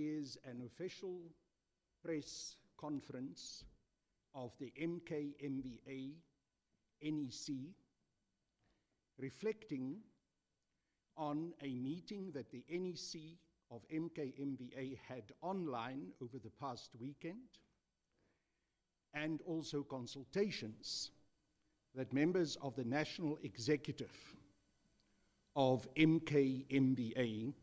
is an official press conference of the MKMVA NEC reflecting on a meeting that the NEC of MKMVA had online over the past weekend, and also consultations that members of the National Executive of MKMVA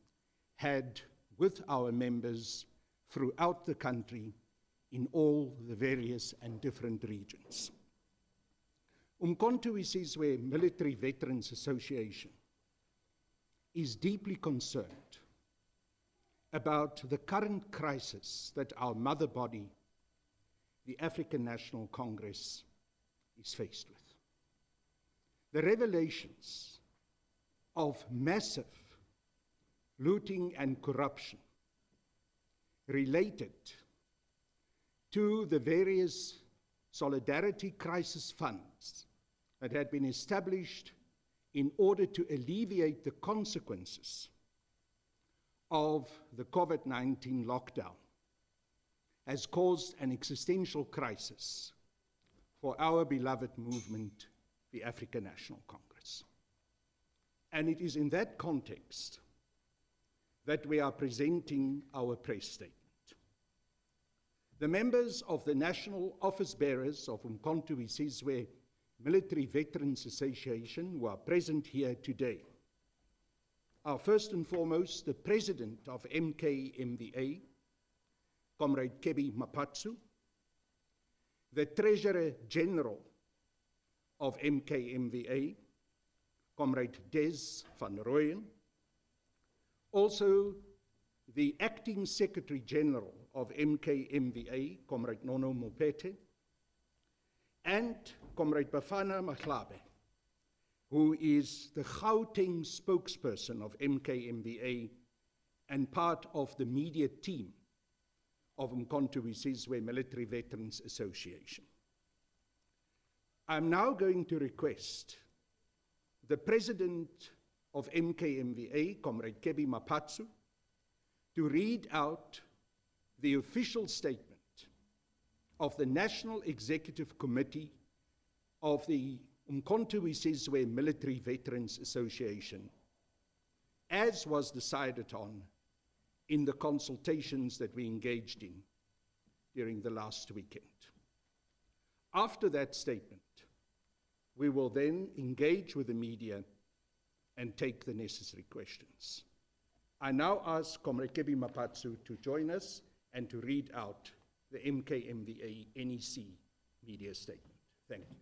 had with our members throughout the country in all the various and different regions. UMKHONTO SIZWE Military Veterans Association is deeply concerned about the current crisis that our mother body, the African National Congress, is faced with. The revelations of massive looting and corruption related to the various solidarity crisis funds that had been established in order to alleviate the consequences of the COVID-19 lockdown has caused an existential crisis for our beloved movement, the African National Congress. And it is in that context that we are presenting our press statement. The members of the National Office Bearers of UMKHONTO SIZWE Military Veterans Association who are present here today are first and foremost the President of MKMVA, Comrade Kebi Mapatsu, the Treasurer General of MKMVA, Comrade Des van Rooyen, also the Acting Secretary General of MKMVA, Comrade Nono Mopete, and Comrade Bafana Maglabe, who is the Gauteng spokesperson of MKMVA and part of the media team of UMKHONTO SIZWE Military Veterans Association. I'm now going to request the President of MKMVA, Comrade Kebi Mapatsu, to read out the official statement of the National Executive Committee of the UMKHONTO SIZWE Military Veterans Association, as was decided on in the consultations that we engaged in during the last weekend. After that statement, we will then engage with the media and take the necessary questions. I now ask Comrade Kebi Mapatsu to join us and to read out the MKMVA NEC media statement. Thank you.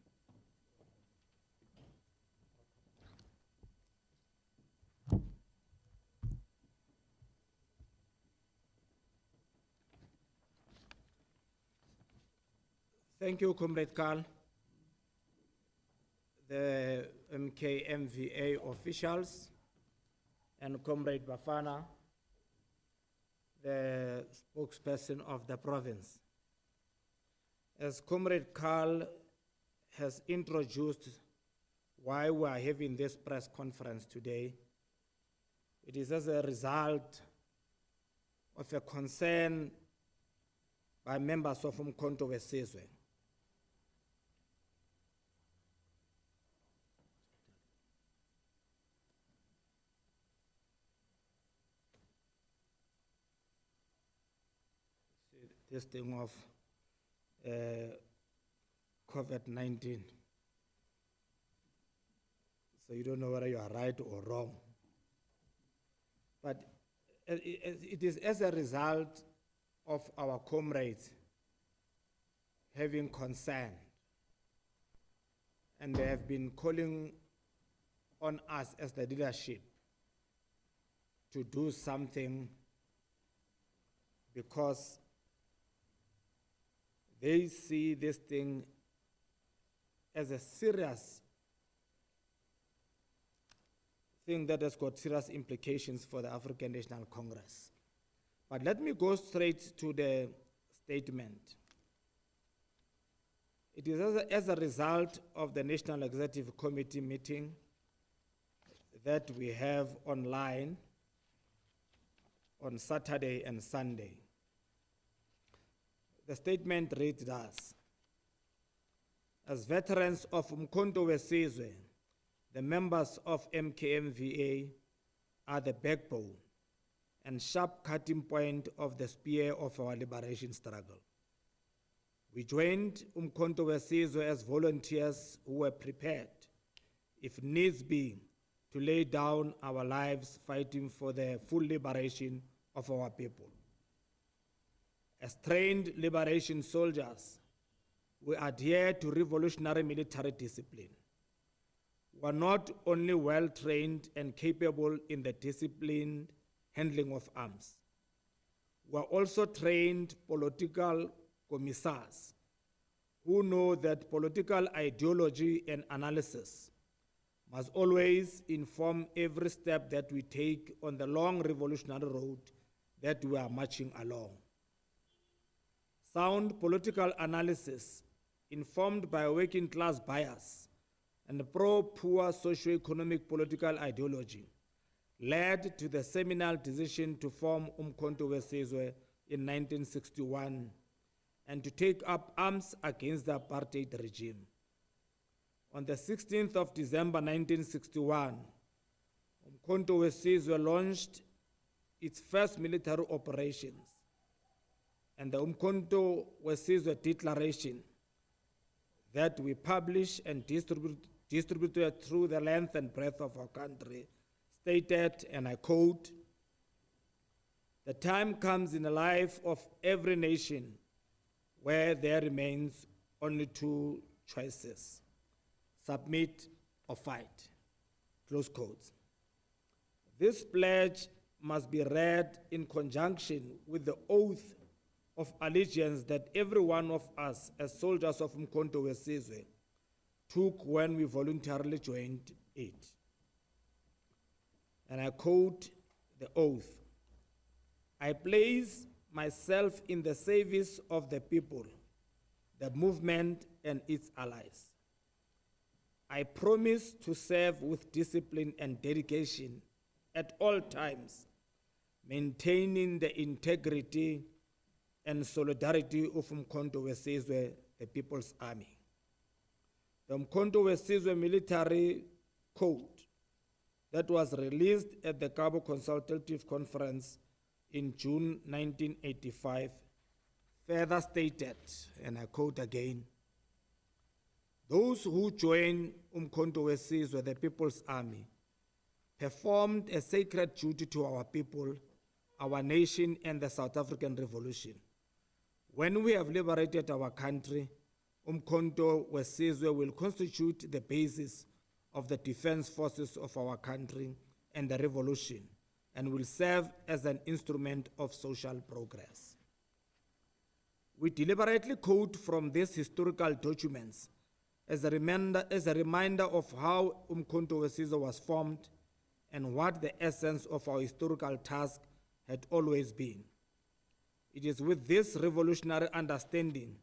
Thank you, Comrade Carl. The MKMVA officials and Comrade Bafana, the spokesperson of the province. As Comrade Carl has introduced why we are having this press conference today, it is as a result of a concern by members of UMKHONTO SIZWE. This thing of COVID-19. So you don't know whether you are right or wrong. But it is as a result of our comrades having concern. And they have been calling on us as the leadership to do something because they see this thing as a serious thing that has got serious implications for the African National Congress. But let me go straight to the statement. It is as a result of the National Executive Committee meeting that we have online on Saturday and Sunday. The statement reads thus: as veterans of UMKHONTO SIZWE, the members of MKMVA are the backbone and sharp cutting point of the spear of our liberation struggle. We joined UMKHONTO SIZWE as volunteers who were prepared, if needs be, to lay down our lives fighting for the full liberation of our people. As trained liberation soldiers, we adhere to revolutionary military discipline. We are not only well-trained and capable in the disciplined handling of arms, we are also trained political commissars who know that political ideology and analysis must always inform every step that we take on the long revolutionary road that we are marching along. Sound political analysis, informed by working class bias and pro-poor socio-economic political ideology, led to the seminal decision to form UMKHONTO SIZWE in 1961 and to take up arms against the apartheid regime. On the 16th of December 1961, UMKHONTO SIZWE launched its first military operations, and the UMKHONTO SIZWE Declaration that we publish and distributed through the length and breadth of our country stated, and I quote, "The time comes in the life of every nation where there remains only two choices: submit or fight," close quotes. This pledge must be read in conjunction with the oath of allegiance that every one of us as soldiers of UMKHONTO SIZWE took when we voluntarily joined it. And I quote the oath: "I place myself in the service of the people, the movement, and its allies. I promise to serve with discipline and dedication at all times, maintaining the integrity and solidarity of UMKHONTO SIZWE, the People's Army." The UMKHONTO SIZWE Military Code that was released at the Cabo Consultative Conference in June 1985 further stated, and I quote again, "Those who join UMKHONTO SIZWE, the People's Army, performed a sacred duty to our people, our nation, and the South African Revolution. When we have liberated our country, UMKHONTO SIZWE will constitute the basis of the defense forces of our country and the revolution, and will serve as an instrument of social progress." We deliberately quote from these historical documents as a reminder of how UMKHONTO SIZWE was formed and what the essence of our historical task had always been. It is with this revolutionary understanding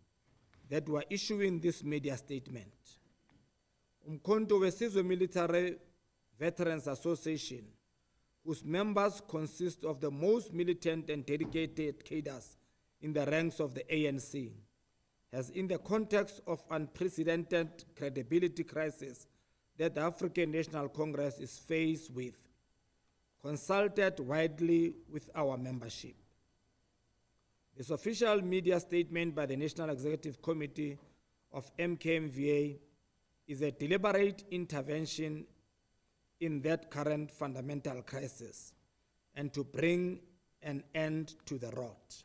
that we are issuing this media statement. UMKHONTO SIZWE Military Veterans Association, whose members consist of the most militant and dedicated cadres in the ranks of the ANC, has, in the context of unprecedented credibility crisis that the African National Congress is faced with, consulted widely with our membership. This official media statement by the National Executive Committee of MKMVA is a deliberate intervention in that current fundamental crisis and to bring an end to the rot.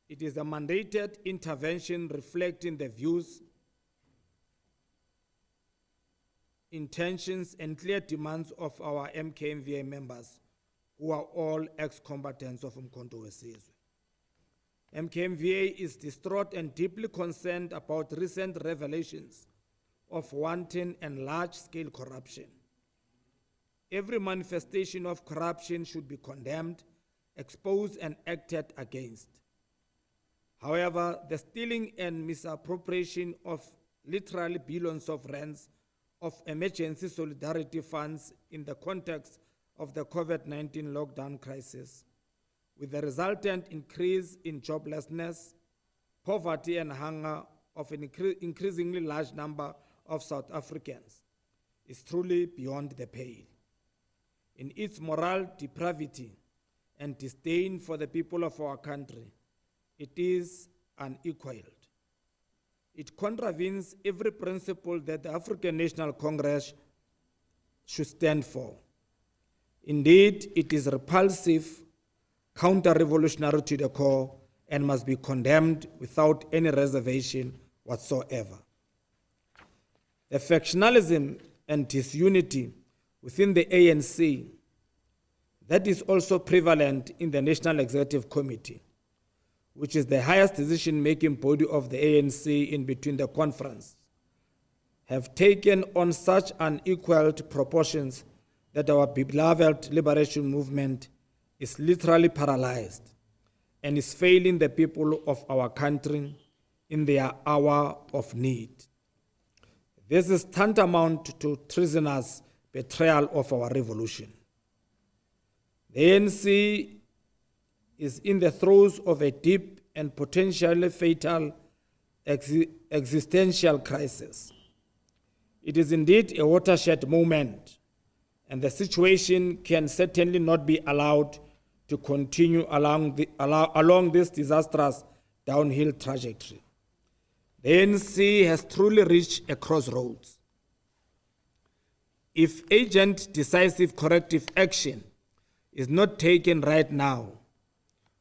It is a mandated intervention reflecting the views, intentions, and clear demands of our MKMVA members, who are all ex-combatants of UMKHONTO SIZWE. MKMVA is distraught and deeply concerned about recent revelations of wanton and large-scale corruption. Every manifestation of corruption should be condemned, exposed, and acted against. However, the stealing and misappropriation of literally billions of rands of emergency solidarity funds in the context of the COVID-19 lockdown crisis with the resultant increase in joblessness, poverty, and hunger of an increasingly large number of South Africans, is truly beyond the pale. In its moral depravity and disdain for the people of our country, it is unequaled. It contravenes every principle that the African National Congress should stand for. Indeed, it is repulsive, counter-revolutionary to the core, and must be condemned without any reservation whatsoever. The factionalism and disunity within the ANC that is also prevalent in the National Executive Committee, which is the highest decision-making body of the ANC in between the conference, have taken on such unequaled proportions that our beloved liberation movement is literally paralyzed and is failing the people of our country in their hour of need. This is tantamount to treasonous betrayal of our revolution. The ANC is in the throes of a deep and potentially fatal existential crisis. It is indeed a watershed moment, and the situation can certainly not be allowed to continue along this disastrous downhill trajectory. The ANC has truly reached a crossroads. If urgent, decisive, corrective action is not taken right now,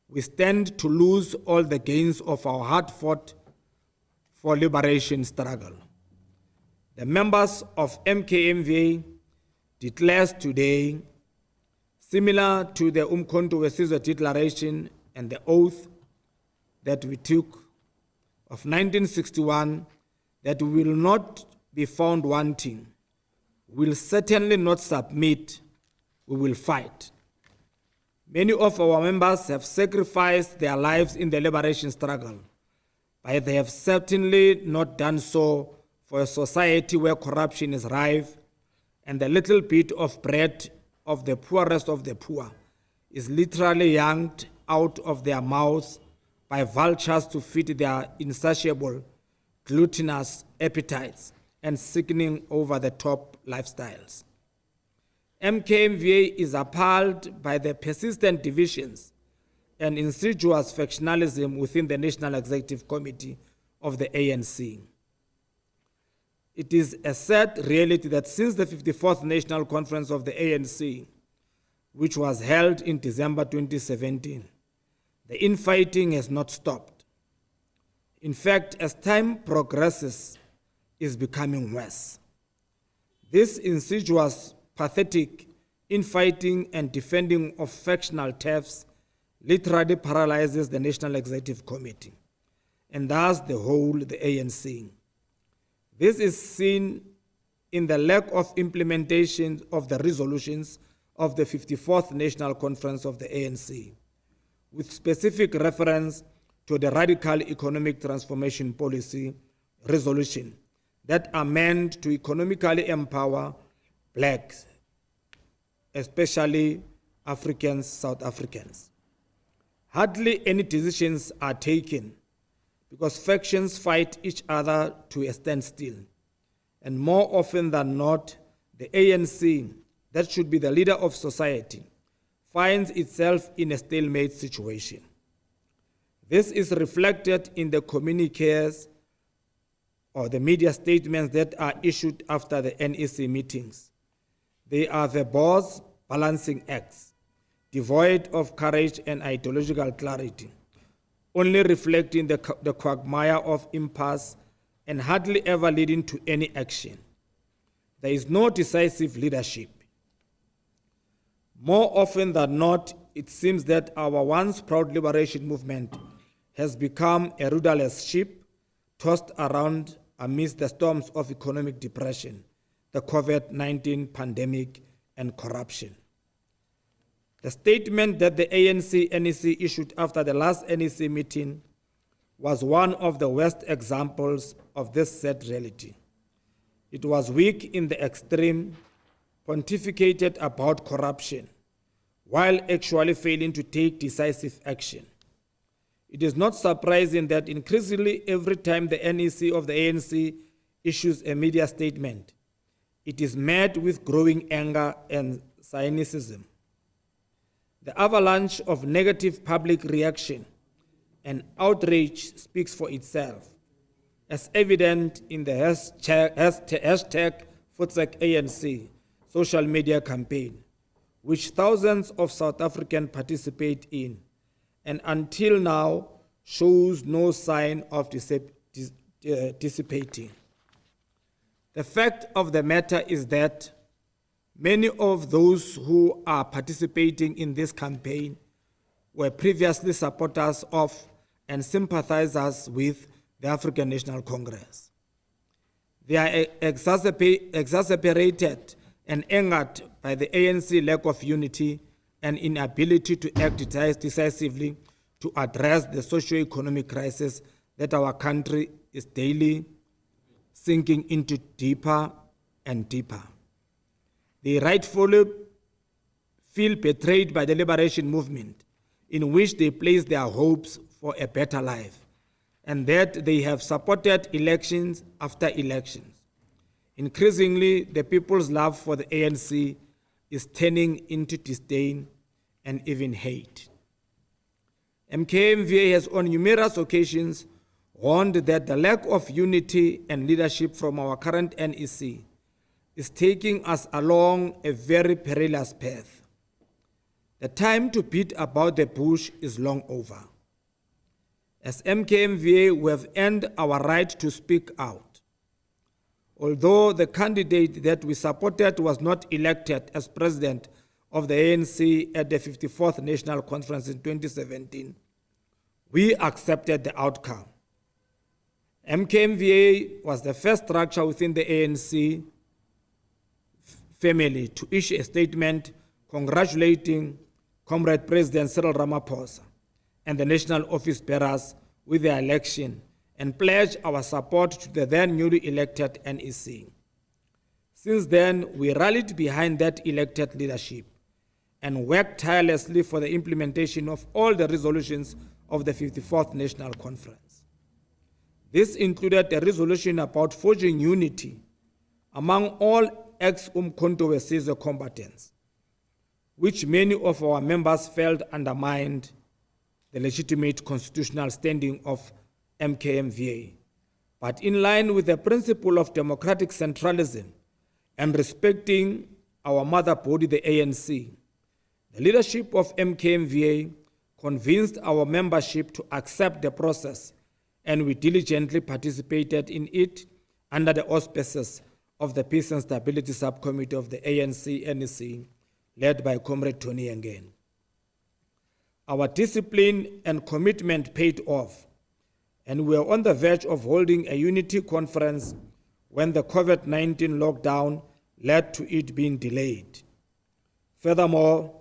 we stand to lose all the gains of our hard-fought for liberation struggle. The members of MKMVA declares today, similar to the UMKHONTO SIZWE declaration and the oath that we took of 1961, that we will not be found wanting. We will certainly not submit, we will fight. Many of our members have sacrificed their lives in the liberation struggle, but they have certainly not done so for a society where corruption is rife and the little bit of bread of the poorest of the poor is literally yanked out of their mouths by vultures to feed their insatiable, gluttonous appetites and sickening over-the-top lifestyles. MKMVA is appalled by the persistent divisions and insidious factionalism within the National Executive Committee of the ANC. It is a sad reality that since the 54th National Conference of the ANC, which was held in December 2017, the infighting has not stopped. In fact, as time progresses, it's becoming worse. This insidious, pathetic infighting and defending of factional turfs literally paralyzes the National Executive Committee, and thus the whole, the ANC. This is seen in the lack of implementation of the resolutions of the 54th National Conference of the ANC, with specific reference to the Radical Economic Transformation Policy resolution that are meant to economically empower blacks, especially Africans, South Africans. Hardly any decisions are taken because factions fight each other to a standstill. And more often than not, the ANC, that should be the leader of society, finds itself in a stalemate situation. This is reflected in the communiques or the media statements that are issued after the NEC meetings. They are verbose balancing acts, devoid of courage and ideological clarity, only reflecting the quagmire of impasse and hardly ever leading to any action. There is no decisive leadership. More often than not, it seems that our once proud liberation movement has become a rudderless ship tossed around amidst the storms of economic depression, the COVID-19 pandemic, and corruption. The statement that the ANC-NEC issued after the last NEC meeting was one of the worst examples of this sad reality. It was weak in the extreme, pontificated about corruption, while actually failing to take decisive action. It is not surprising that increasingly every time the NEC of the ANC issues a media statement, it is met with growing anger and cynicism. The avalanche of negative public reaction and outrage speaks for itself, as evident in the hashtag #FootsekANC social media campaign, which thousands of South Africans participate in, and until now shows no sign of dissipating. The fact of the matter is that many of those who are participating in this campaign were previously supporters of and sympathizers with the African National Congress. They are exacerbated and angered by the ANC lack of unity and inability to act decisively to address the socio-economic crisis that our country is daily sinking into deeper and deeper. They rightfully feel betrayed by the liberation movement, in which they place their hopes for a better life, and that they have supported elections after elections. Increasingly, the people's love for the ANC is turning into disdain and even hate. MKMVA has on numerous occasions warned that the lack of unity and leadership from our current NEC is taking us along a very perilous path. The time to beat about the bush is long over. As MKMVA, we have earned our right to speak out. Although the candidate that we supported was not elected as president of the ANC at the 54th National Conference in 2017, we accepted the outcome. MKMVA was the first structure within the ANC family to issue a statement congratulating Comrade President Cyril Ramaphosa and the national office bearers with their election, and pledge our support to the then newly elected NEC. Since then, we rallied behind that elected leadership and worked tirelessly for the implementation of all the resolutions of the 54th National Conference. This included a resolution about forging unity among all ex-UMKHONTO SIZWE combatants, which many of our members felt undermined the legitimate constitutional standing of MKMVA. But in line with the principle of democratic centralism and respecting our mother body, the ANC, the leadership of MKMVA convinced our membership to accept the process, and we diligently participated in it under the auspices of the Peace and Stability Subcommittee of the ANC-NEC, led by Comrade Tony Yengeni. Our discipline and commitment paid off, and we were on the verge of holding a unity conference when the COVID-19 lockdown led to it being delayed. Furthermore,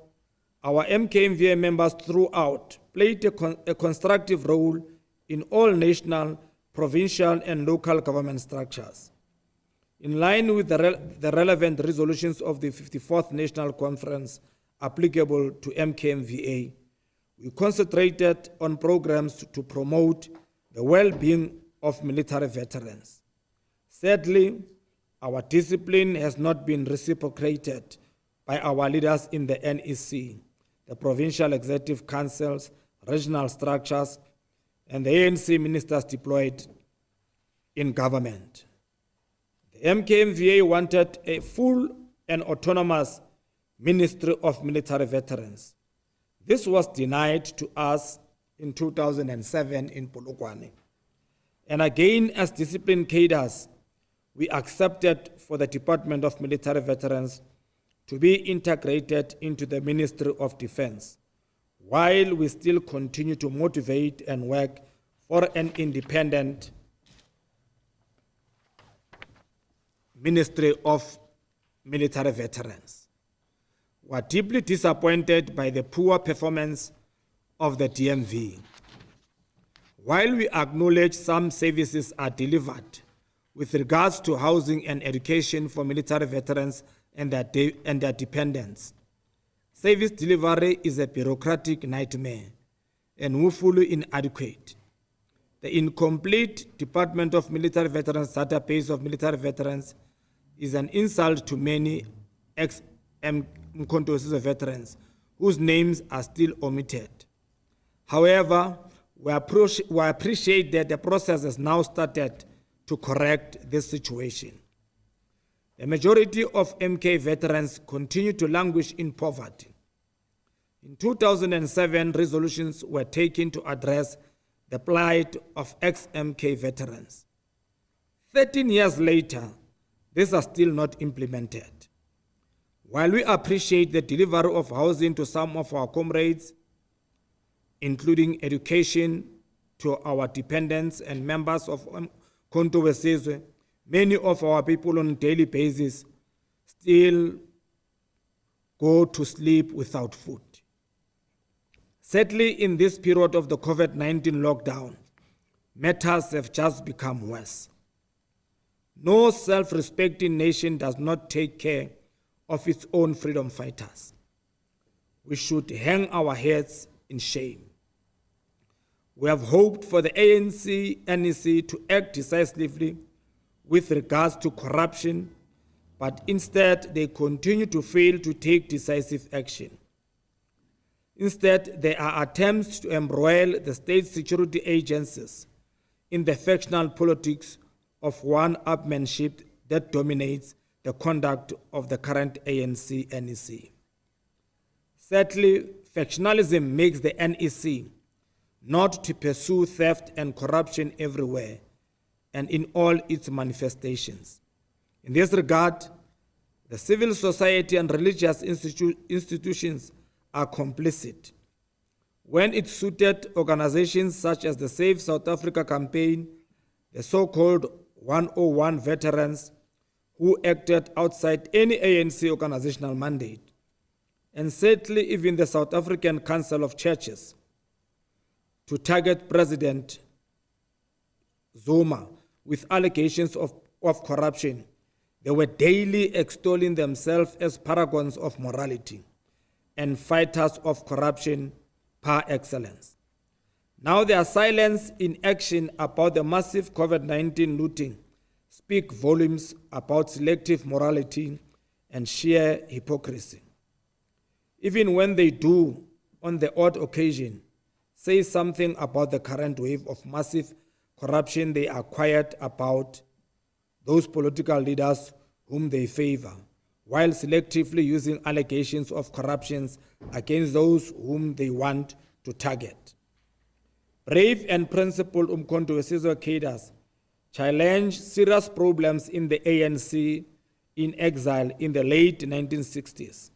our MKMVA members throughout played a constructive role in all national, provincial, and local government structures. In line with the relevant resolutions of the 54th National Conference applicable to MKMVA, we concentrated on programs to promote the well-being of military veterans. Sadly, our discipline has not been reciprocated by our leaders in the NEC, the provincial executive councils, regional structures, and the ANC ministers deployed in government. The MKMVA wanted a full and autonomous Ministry of Military Veterans. This was denied to us in 2007 in Polokwane. And again, as disciplined cadres, we accepted for the Department of Military Veterans to be integrated into the Ministry of Defense, while we still continue to motivate and work for an independent Ministry of Military Veterans. We are deeply disappointed by the poor performance of the DMV. While we acknowledge some services are delivered with regards to housing and education for military veterans and their dependents, Service delivery is a bureaucratic nightmare and woefully inadequate. The incomplete Department of Military Veterans database of military veterans is an insult to many ex-MKHONTO veterans whose names are still omitted. However, we appreciate that the process has now started to correct this situation. The majority of MK veterans continue to languish in poverty. In 2007, resolutions were taken to address the plight of ex-MK veterans. 13 years later, these are still not implemented. While we appreciate the delivery of housing to some of our comrades, including education to our dependents and members of UMKHONTO SIZWE, many of our people on a daily basis still go to sleep without food. Sadly, in this period of the COVID-19 lockdown, matters have just become worse. No self-respecting nation does not take care of its own freedom fighters. We should hang our heads in shame. We have hoped for the ANC-NEC to act decisively with regards to corruption, but instead they continue to fail to take decisive action. Instead, there are attempts to embroil the state security agencies in the factional politics of one-upmanship that dominates the conduct of the current ANC-NEC. Sadly, factionalism makes the NEC not to pursue theft and corruption everywhere and in all its manifestations. In this regard, the civil society and religious institutions are complicit. When it suited organizations such as the Save South Africa campaign, the so-called 101 veterans who acted outside any ANC organizational mandate, and sadly even the South African Council of Churches, to target President Zuma with allegations of corruption, they were daily extolling themselves as paragons of morality and fighters of corruption par excellence. Now their silence in action about the massive COVID-19 looting speak volumes about selective morality and sheer hypocrisy. Even when they do, on the odd occasion, say something about the current wave of massive corruption, they are quiet about those political leaders whom they favor, while selectively using allegations of corruptions against those whom they want to target. Brave and principled UMKHONTO SIZWE cadres challenged serious problems in the ANC in exile in the late 1960s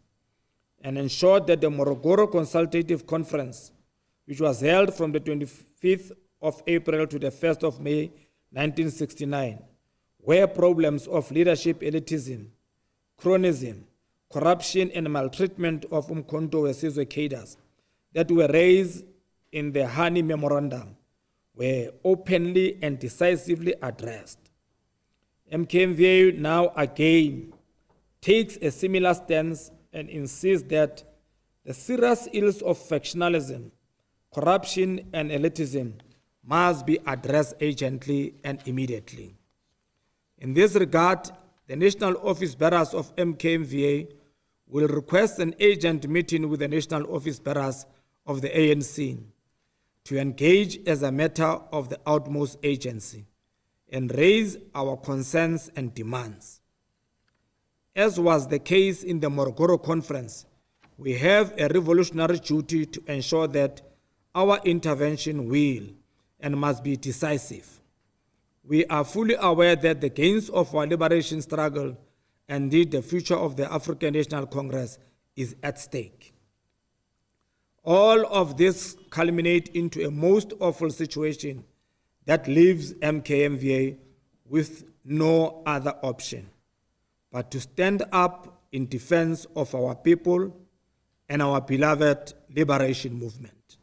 and ensured that the Morogoro Consultative Conference, which was held from the 25th of April to the 1st of May 1969, where problems of leadership elitism, chronism, corruption and maltreatment of UMKHONTO SIZWE cadres that were raised in the Honey Memorandum were openly and decisively addressed. MKMVA now again takes a similar stance and insists that the serious ills of factionalism, corruption and elitism must be addressed urgently and immediately. In this regard, the national office bearers of MKMVA will request an urgent meeting with the national office bearers of the ANC to engage as a matter of the utmost urgency and raise our concerns and demands. As was the case in the Morogoro Conference, we have a revolutionary duty to ensure that our intervention will and must be decisive. We are fully aware that the gains of our liberation struggle and indeed the future of the African National Congress is at stake. All of this culminates into a most awful situation that leaves MKMVA with no other option but to stand up in defense of our people and our beloved liberation movement.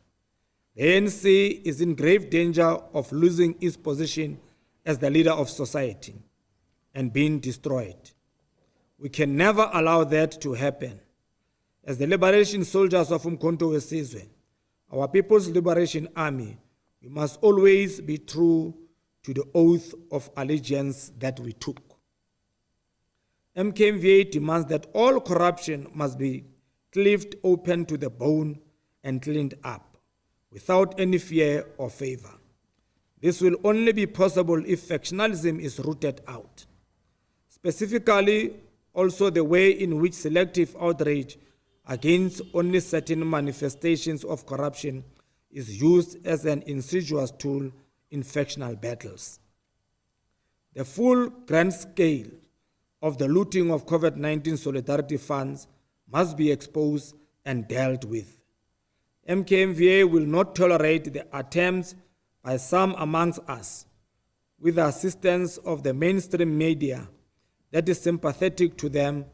The ANC is in grave danger of losing its position as the leader of society and being destroyed. We can never allow that to happen. As the liberation soldiers of UMKHONTO SIZWE, our People's Liberation Army, we must always be true to the oath of allegiance that we took. MKMVA demands that all corruption must be cleaved open to the bone and cleaned up, without any fear or favor. This will only be possible if factionalism is rooted out. Specifically, also the way in which selective outrage against only certain manifestations of corruption is used as an insidious tool in factional battles. The full grand scale of the looting of COVID-19 solidarity funds must be exposed and dealt with. MKMVA will not tolerate the attempts by some amongst us, with the assistance of the mainstream media that is sympathetic to them,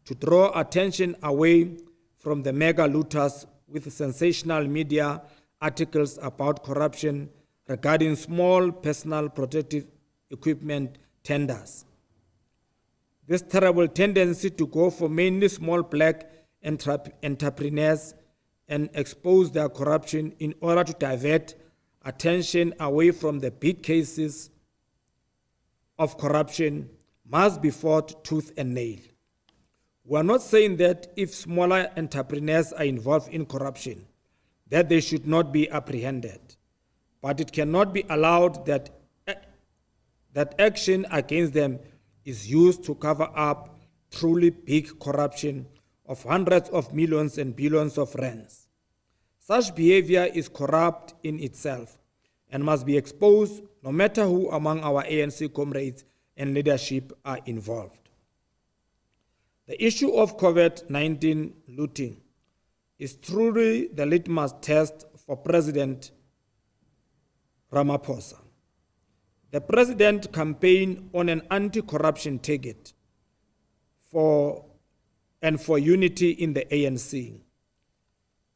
to draw attention away from the mega looters with sensational media articles about corruption regarding small personal protective equipment tenders. This terrible tendency to go for mainly small black entrepreneurs and expose their corruption in order to divert attention away from the big cases of corruption must be fought tooth and nail. We are not saying that if smaller entrepreneurs are involved in corruption, that they should not be apprehended, but it cannot be allowed that action against them is used to cover up truly big corruption of hundreds of millions and billions of rands. Such behavior is corrupt in itself and must be exposed no matter who among our ANC comrades and leadership are involved. The issue of COVID-19 looting is truly the litmus test for President Ramaphosa. The president campaigned on an anti-corruption ticket for unity in the ANC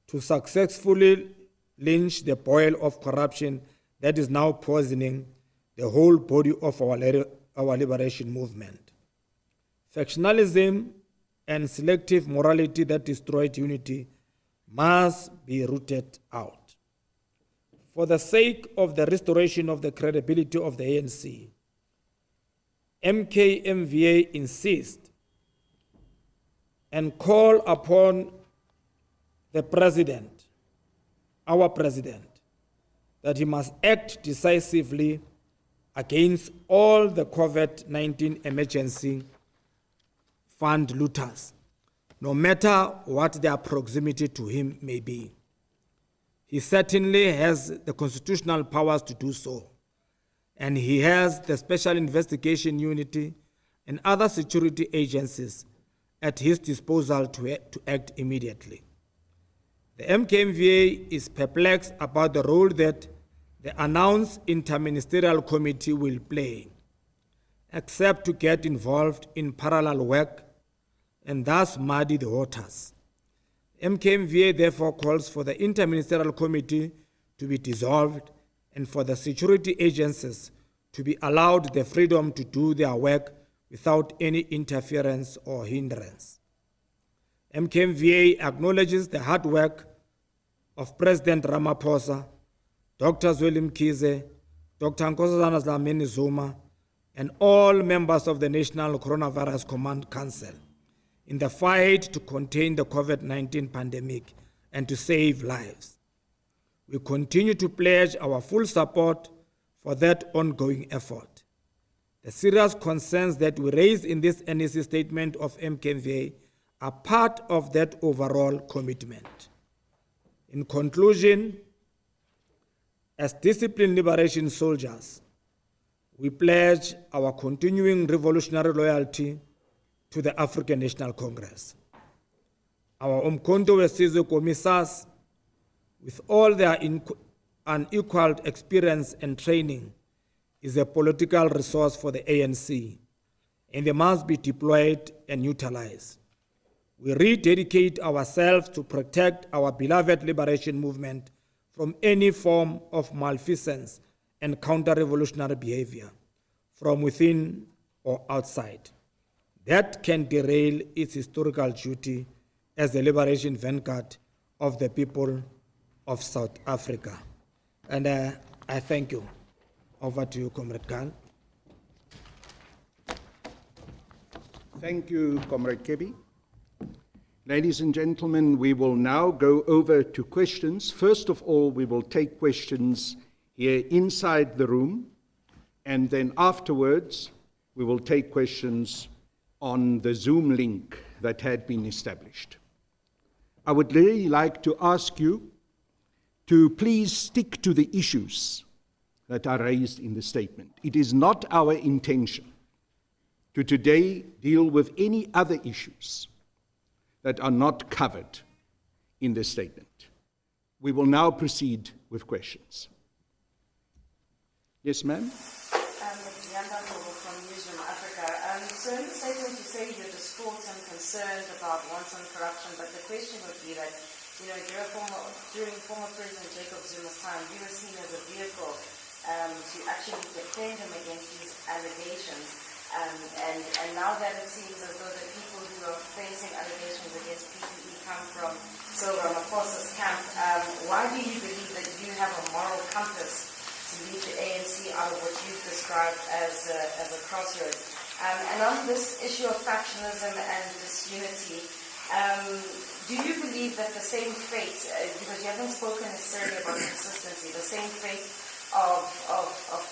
to successfully lynch the boil of corruption that is now poisoning the whole body of our liberation movement. Factionalism and selective morality that destroyed unity must be rooted out. For the sake of the restoration of the credibility of the ANC, MKMVA insists and call upon the president, our president, that he must act decisively against all the COVID-19 emergency fund looters, no matter what their proximity to him may be. He certainly has the constitutional powers to do so, and he has the Special Investigation Unit and other security agencies at his disposal to act immediately. The MKMVA is perplexed about the role that the announced interministerial committee will play, except to get involved in parallel work and thus muddy the waters. MKMVA therefore calls for the interministerial committee to be dissolved and for the security agencies to be allowed the freedom to do their work without any interference or hindrance. MKMVA acknowledges the hard work of President Ramaphosa, Dr. Zweli Mkhize, Dr. Nkosazana Dlamini Zuma, and all members of the National Coronavirus Command Council in the fight to contain the COVID-19 pandemic and to save lives. We continue to pledge our full support for that ongoing effort. The serious concerns that we raised in this NEC statement of MKMVA are part of that overall commitment. In conclusion, as disciplined liberation soldiers, we pledge our continuing revolutionary loyalty to the African National Congress. Our UMKHONTO SIZWE commissars, with all their unequaled experience and training, is a political resource for the ANC, and they must be deployed and utilized. We rededicate ourselves to protect our beloved liberation movement from any form of malfeasance and counter-revolutionary behavior, from within or outside, that can derail its historical duty as the liberation vanguard of the people of South Africa. And I thank you. Over to you, Comrade Khan. Thank you, Comrade Kebi. Ladies and gentlemen, we will now go over to questions. First of all, we will take questions here inside the room, and then afterwards, we will take questions on the Zoom link that had been established. I would really like to ask you to please stick to the issues that are raised in the statement. It is not our intention to today deal with any other issues that are not covered in the statement. We will now proceed with questions. Yes, ma'am? So in the statement you say you're distraught and concerned about wanton corruption, but the question would be that, during former President Jacob Zuma's time, you were seen as a vehicle to actually defend him against these allegations. And now that it seems as though the people who are facing allegations against PPE come from Cyril Ramaphosa's camp, why do you believe that you have a moral compass to lead the ANC out of what you've described as a crossroads? And on this issue of factionalism and disunity, do you believe that the same fate, because you haven't spoken necessarily about consistency, the same fate of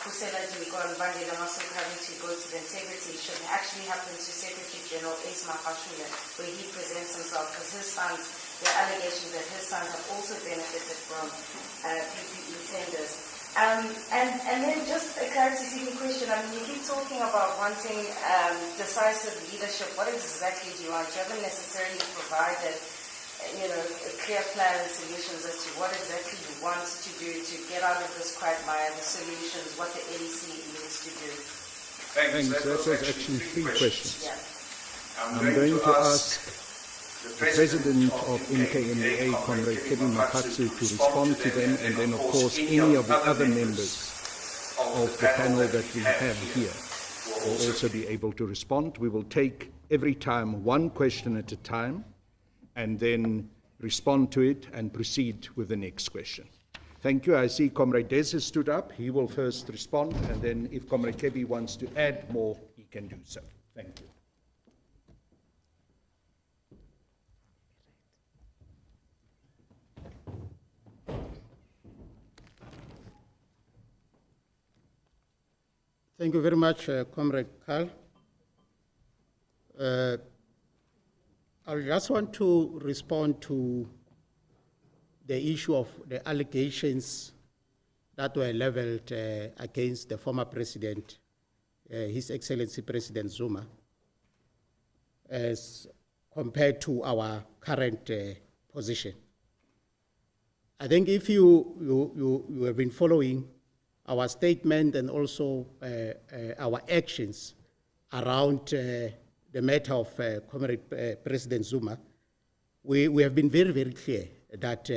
Kusela Diko and Bandi Lamassoure having to go to the integrity should actually happen to Secretary General Ace Magashule, where he presents himself, because his sons, the allegations that his sons have also benefited from PPE tenders. And then just a clarity-seeking question. I mean, you keep talking about wanting decisive leadership. What exactly do you want? You haven't necessarily provided, a clear plan and solutions as to what exactly you want to do to get out of this quagmire, the solutions, what the ANC needs to do. Thanks. That was actually three questions. Yeah. I'm going to ask the President of MKMVA, Comrade Kevin Makatsu, to respond to them, and then, of course, any of the other members of the panel that we have here will also be able to respond. We will take every time one question at a time, and then respond to it and proceed with the next question. Thank you. I see Comrade Des has stood up. He will first respond, and then if Comrade Kebi wants to add more, he can do so. Thank you. Thank you very much, Comrade Carl. I just want to respond to the issue of the allegations that were leveled against the former president, His Excellency President Zuma, as compared to our current position. I think if you have been following our statement and also our actions around the matter of Comrade President Zuma, we have been very, very clear that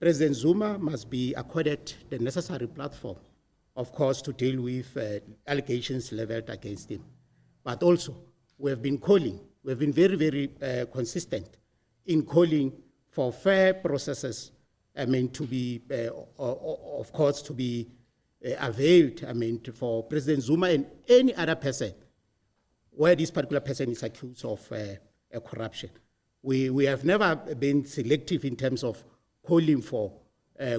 President Zuma must be accorded the necessary platform, of course, to deal with allegations leveled against him. But also, we have been very, very consistent in calling for fair processes, to be, of course, to be availed, for President Zuma and any other person where this particular person is accused of corruption. We have never been selective in terms of calling for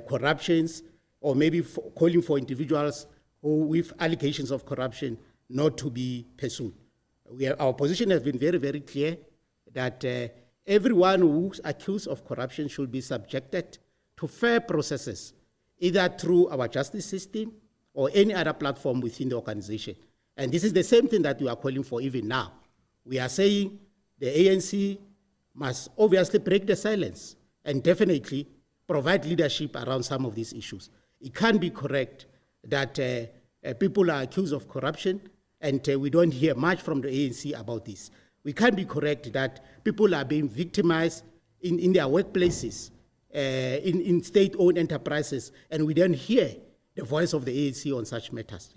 corruptions, or maybe calling for individuals who, with allegations of corruption, not to be pursued. Our position has been very, very clear that everyone who's accused of corruption should be subjected to fair processes, either through our justice system or any other platform within the organization. And this is the same thing that we are calling for even now. We are saying the ANC must obviously break the silence and definitely provide leadership around some of these issues. It can't be correct that people are accused of corruption and we don't hear much from the ANC about this. We can't be correct that people are being victimized in their workplaces, in state-owned enterprises, and we don't hear the voice of the ANC on such matters.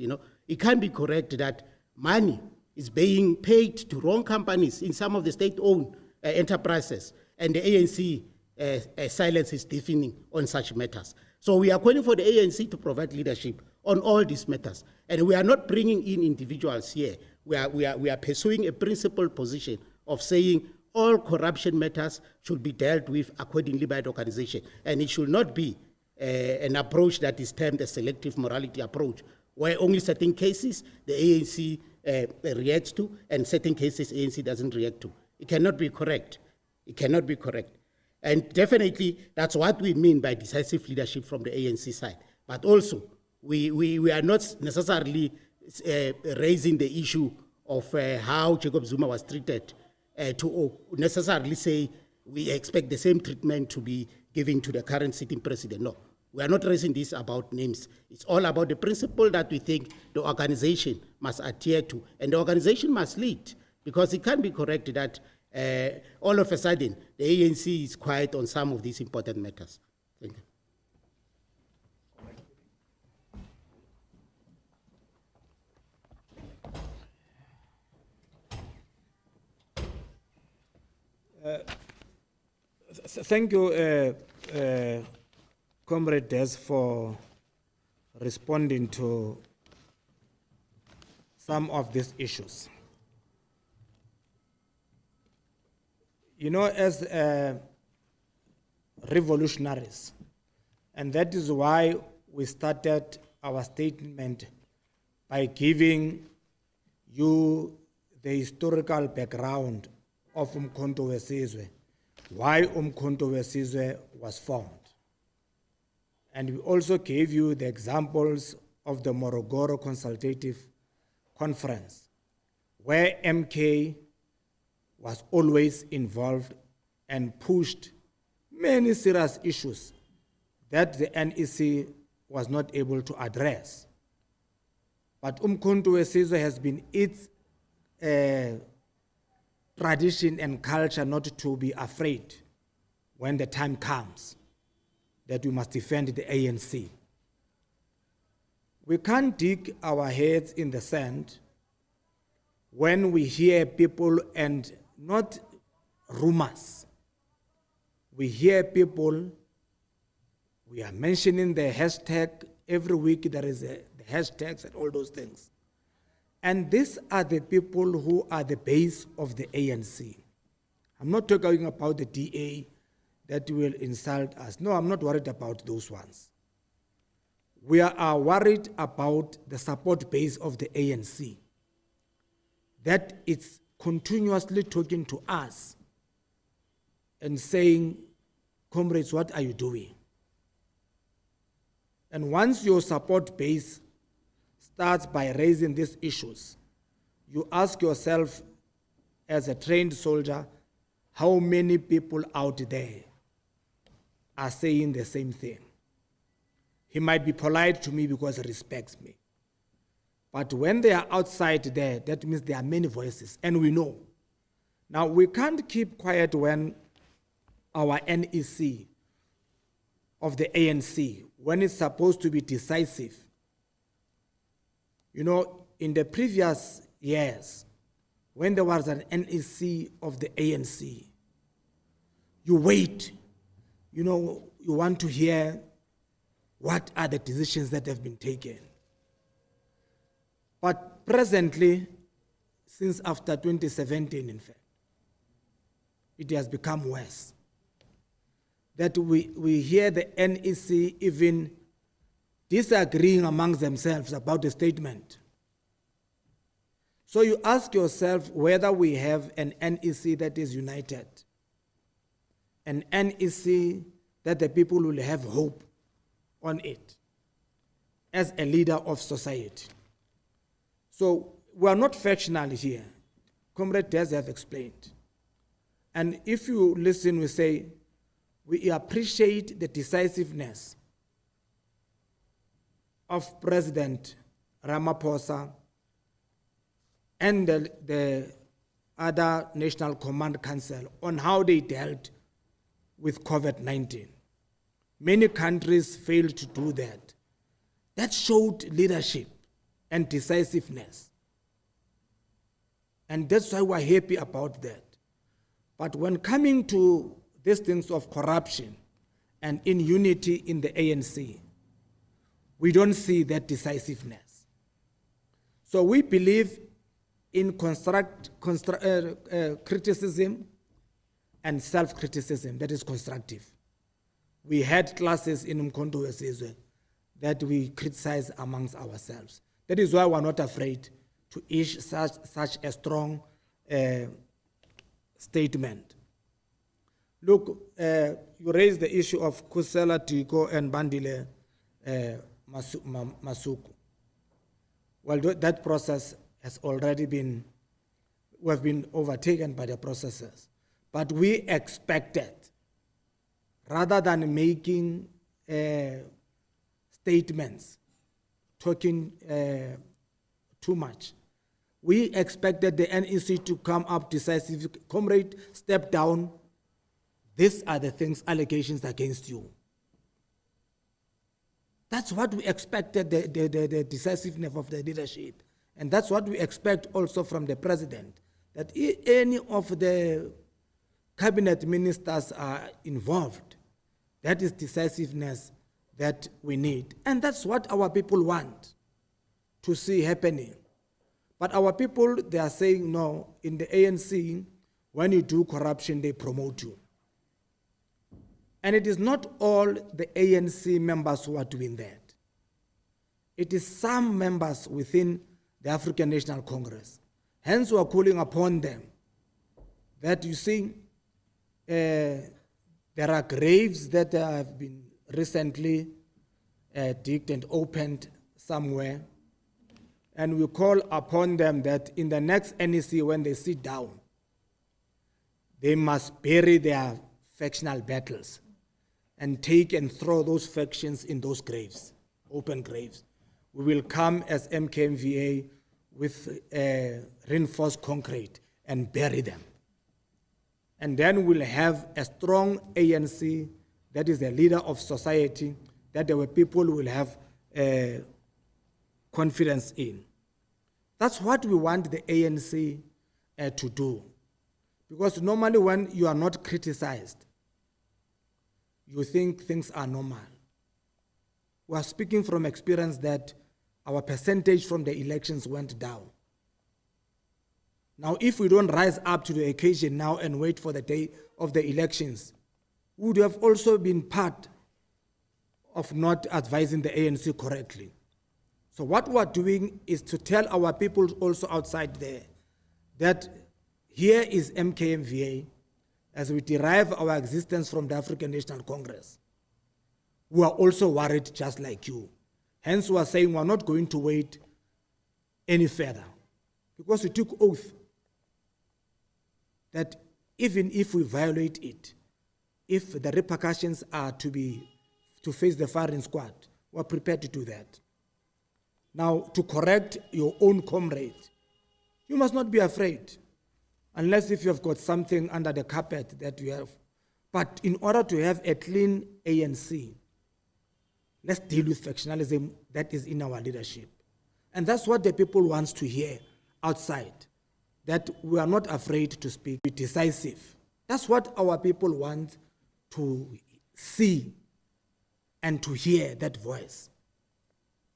It can't be correct that money is being paid to wrong companies in some of the state-owned enterprises, and the ANC silence is deafening on such matters. So we are calling for the ANC to provide leadership on all these matters. And we are not bringing in individuals here. We are pursuing a principled position of saying all corruption matters should be dealt with accordingly by the organization. And it should not be an approach that is termed a selective morality approach, where only certain cases the ANC reacts to and certain cases ANC doesn't react to. It cannot be correct. It cannot be correct. And definitely that's what we mean by decisive leadership from the ANC side. But also, we are not necessarily raising the issue of how Jacob Zuma was treated to necessarily say we expect the same treatment to be given to the current sitting president. No, we are not raising this about names. It's all about the principle that we think the organization must adhere to, and the organization must lead, because it can't be correct that all of a sudden the ANC is quiet on some of these important matters. Thank you. Thank you, Comrade Des, for responding to some of these issues. You know, as revolutionaries, and that is why we started our statement by giving you the historical background of UMKHONTO SIZWE, why UMKHONTO SIZWE was formed. And we also gave you the examples of the Morogoro Consultative Conference, where MK was always involved and pushed many serious issues that the NEC was not able to address. But UMKHONTO SIZWE has been its tradition and culture not to be afraid when the time comes that we must defend the ANC. We can't dig our heads in the sand when we hear people, and not rumors. We hear people, we are mentioning the hashtag, every week there is the hashtags and all those things. And these are the people who are the base of the ANC. I'm not talking about the DA that will insult us. No, I'm not worried about those ones. We are worried about the support base of the ANC, that it's continuously talking to us and saying, comrades, what are you doing? And once your support base starts by raising these issues, you ask yourself as a trained soldier, how many people out there are saying the same thing? He might be polite to me because he respects me. But when they are outside there, that means there are many voices, and we know. Now, we can't keep quiet when our NEC of the ANC, when it's supposed to be decisive. You know, in the previous years, when there was an NEC of the ANC, you wait, you know, you want to hear what are the decisions that have been taken. But presently, since after 2017, in fact, it has become worse. That we hear the NEC even disagreeing amongst themselves about the statement. So you ask yourself whether we have an NEC that is united, an NEC that the people will have hope on it as a leader of society. So we are not factional here. Comrade Des have explained. And if you listen, we say, we appreciate the decisiveness of President Ramaphosa and the other National Command Council on how they dealt with COVID-19. Many countries failed to do that. That showed leadership and decisiveness. And that's why we're happy about that. But when coming to these things of corruption and unity in the ANC, we don't see that decisiveness. So we believe in criticism and self-criticism that is constructive. We had classes in UMKHONTO SIZWE that we criticize amongst ourselves. That is why we're not afraid to issue such a strong statement. Look, you raised the issue of Kusela Tiko and Bandile Masuku. Well, that process has already been, we have been overtaken by the processes. But we expected, rather than making statements, talking too much, we expected the NEC to come up decisive. Comrade, step down. These are the things, allegations against you. That's what we expected, the decisiveness of the leadership. And that's what we expect also from the president, that any of the cabinet ministers are involved. That is decisiveness that we need. And that's what our people want to see happening. But our people, they are saying, no, in the ANC, when you do corruption, they promote you. And it is not all the ANC members who are doing that. It is some members within the African National Congress. Hence, we are calling upon them that, you see, there are graves that have been recently digged and opened somewhere. And we call upon them that in the next NEC, when they sit down, they must bury their factional battles and take and throw those factions in those graves, open graves. We will come as MKMVA with reinforced concrete and bury them. And then we'll have a strong ANC that is the leader of society, that our people will have confidence in. That's what we want the ANC to do. Because normally when you are not criticized, you think things are normal. We are speaking from experience that our percentage from the elections went down. Now, if we don't rise up to the occasion now and wait for the day of the elections, we would have also been part of not advising the ANC correctly. So what we are doing is to tell our people also outside there that here is MKMVA, as we derive our existence from the African National Congress. We are also worried just like you. Hence, we are saying we are not going to wait any further, because we took oath that even if we violate it, if the repercussions are to face the firing squad, we are prepared to do that. Now, to correct your own comrade, you must not be afraid, unless if you have got something under the carpet that you have. But in order to have a clean ANC, let's deal with factionalism that is in our leadership. And that's what the people want to hear outside, that we are not afraid to speak, be decisive. That's what our people want to see and to hear that voice.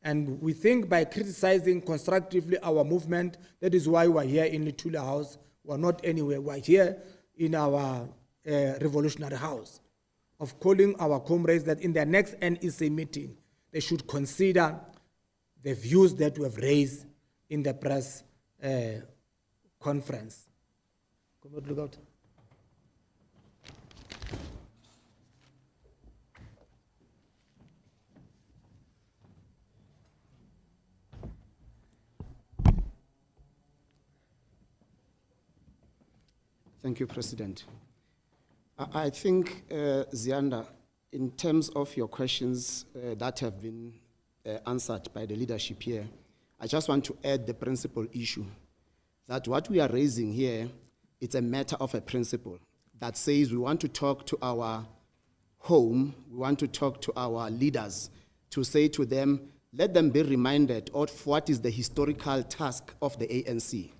And we think by criticizing constructively our movement, that is why we're here in Litula House. We're not anywhere. We're here in our revolutionary house, of calling our comrades that in their next NEC meeting, they should consider the views that we have raised in the press conference. Look out. Thank you, President. I think, Zianda, in terms of your questions that have been answered by the leadership here, I just want to add the principal issue, that what we are raising here, it's a matter of a principle that says we want to talk to our home, we want to talk to our leaders, to say to them, let them be reminded of what is the historical task of the ANC.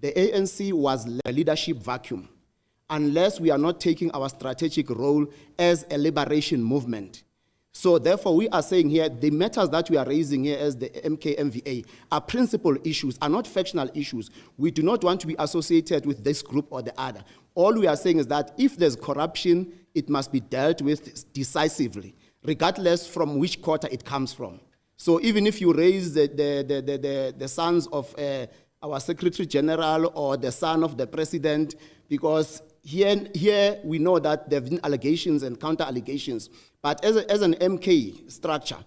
The ANC was a leadership vacuum. unless we are not taking our strategic role as a liberation movement. So therefore, we are saying here, the matters that we are raising here as the MKMVA are principal issues, are not factional issues. We do not want to be associated with this group or the other. All we are saying is that if there's corruption, it must be dealt with decisively, regardless from which quarter it comes from. So even if you raise the sons of our Secretary General or the son of the President, because here we know that there have been allegations and counter-allegations. But as an MK structure,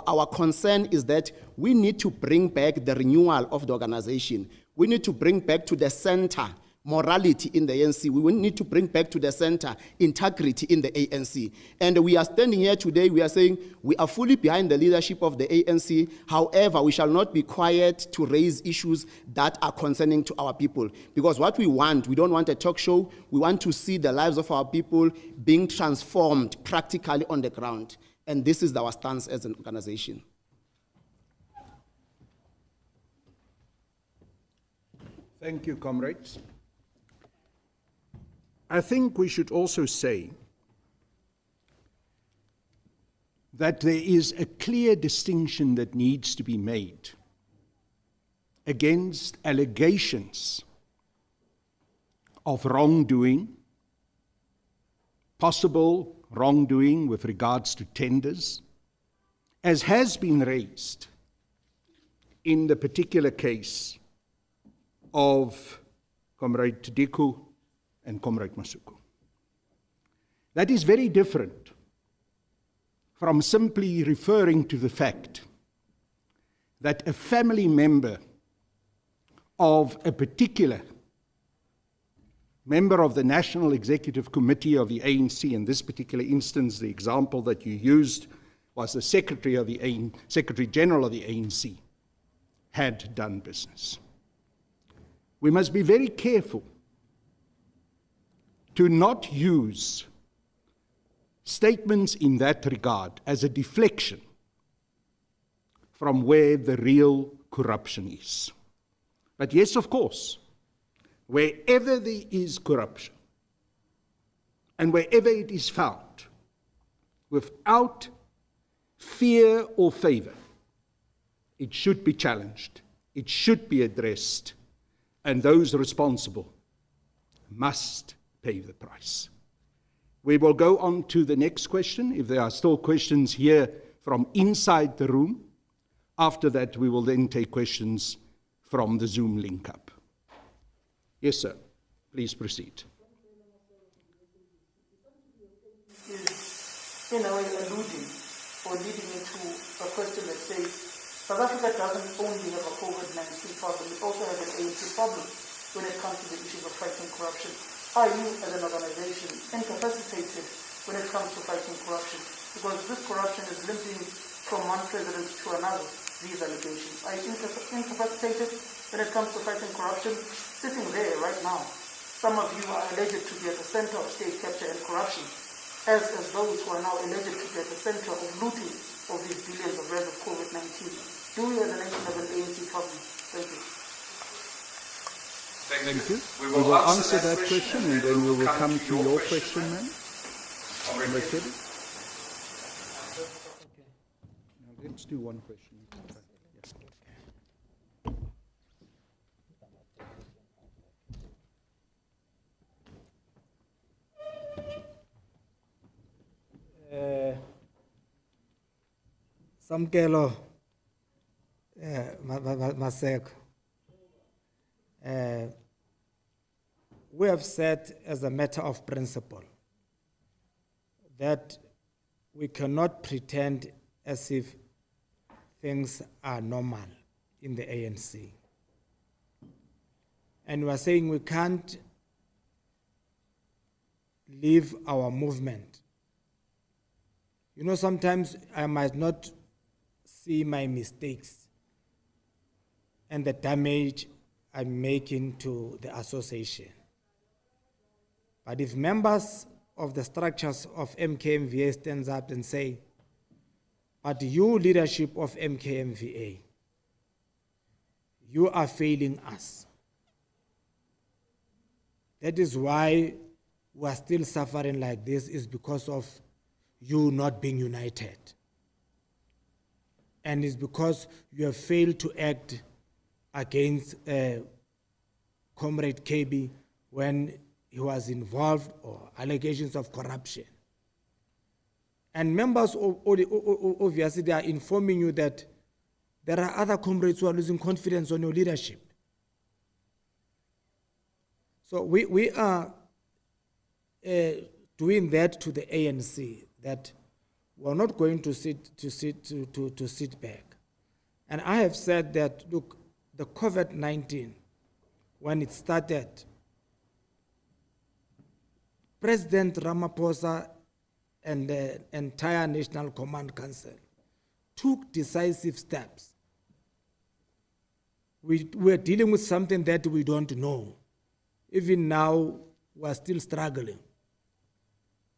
our concern is that we need to bring back the renewal of the organization. We need to bring back to the center morality in the ANC. We need to bring back to the center integrity in the ANC. And we are standing here today, we are saying we are fully behind the leadership of the ANC. However, we shall not be quiet to raise issues that are concerning to our people. Because what we don't want a talk show. We want to see the lives of our people being transformed practically on the ground. And this is our stance as an organization. Thank you, comrades. I think we should also say that there is a clear distinction that needs to be made against allegations of wrongdoing, possible wrongdoing with regards to tenders, as has been raised in the particular case of Comrade Tidiku and Comrade Masuku. That is very different from simply referring to the fact that a family member of a particular member of the National Executive Committee of the ANC, in this particular instance, the example that you used was the Secretary General of the ANC, had done business. We must be very careful to not use statements in that regard as a deflection from where the real corruption is. But yes, of course, wherever there is corruption and wherever it is found, without fear or favor, it should be challenged, it should be addressed, and those responsible must pay the price. We will go on to the next question, if there are still questions here from inside the room. After that, we will then take questions from the Zoom link up. Yes, sir. Please proceed. Is in a way alluding or leading into a question that says South Africa doesn't only have a COVID-19 problem, it also has an ANC problem when it comes to the issues of fighting corruption. Are you, as an organization, incapacitated when it comes to fighting corruption? Because this corruption is limping from one president to another, these allegations. Are you incapacitated when it comes to fighting corruption? Sitting there right now, some of you are alleged to be at the center of state capture and corruption, as those who are now alleged to be at the center of looting of these billions of rands of COVID-19. Do we as a nation have an ANC problem? Thank you. Thank you. We will answer that question and then we will come to your question, ma'am. Now let's do one question. Samkelo Maseko. We have said as a matter of principle that we cannot pretend as if things are normal in the ANC. And we are saying we can't leave our movement. You know, sometimes I might not see my mistakes and the damage I'm making to the association. But if members of the structures of MKMVA stands up and say, but you, leadership of MKMVA, you are failing us. That is why we are still suffering like this is because of you not being united. And it's because you have failed to act against Comrade KB when he was involved or allegations of corruption. And members obviously they are informing you that there are other comrades who are losing confidence on your leadership. So we are doing that to the ANC, that we're not going to sit back. And I have said that, look, the COVID-19, when it started, President Ramaphosa and the entire National Command Council took decisive steps. We're dealing with something that we don't know. Even now, we're still struggling.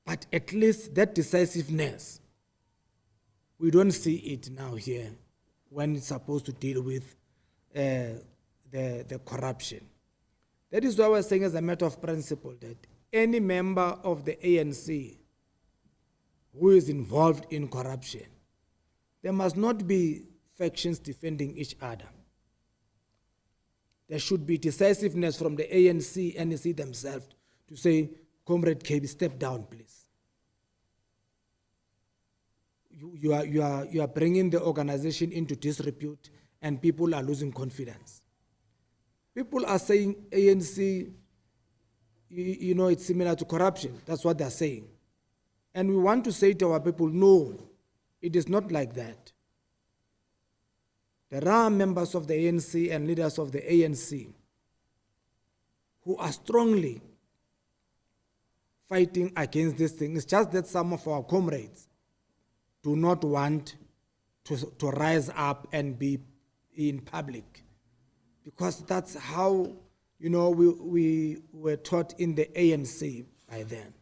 But at least that decisiveness, we don't see it now here when it's supposed to deal with the corruption. That is why we're saying, as a matter of principle, that any member of the ANC who is involved in corruption, there must not be factions defending each other. There should be decisiveness from the ANC, NEC themselves to say, Comrade KB, step down, please. You are bringing the organization into disrepute and people are losing confidence. People are saying ANC, you know, it's similar to corruption. That's what they're saying. And we want to say to our people, no, it is not like that. There are members of the ANC and leaders of the ANC who are strongly fighting against this thing. It's just that some of our comrades do not want to rise up and be in public, because that's how, you know, we were taught in the ANC by then.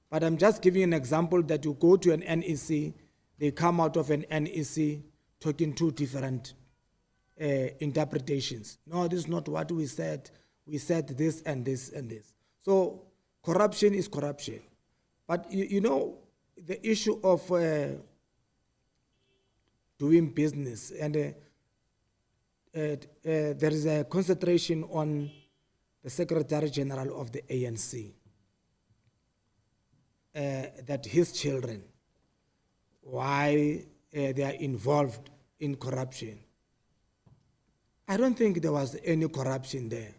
But I'm just giving an example that you go to an NEC, they come out of an NEC talking two different interpretations. No, this is not what we said. We said this and this and this. So corruption is corruption. But you know, the issue of doing business, and there is a concentration on the Secretary General of the ANC, that his children, why they are involved in corruption. I don't think there was any corruption there.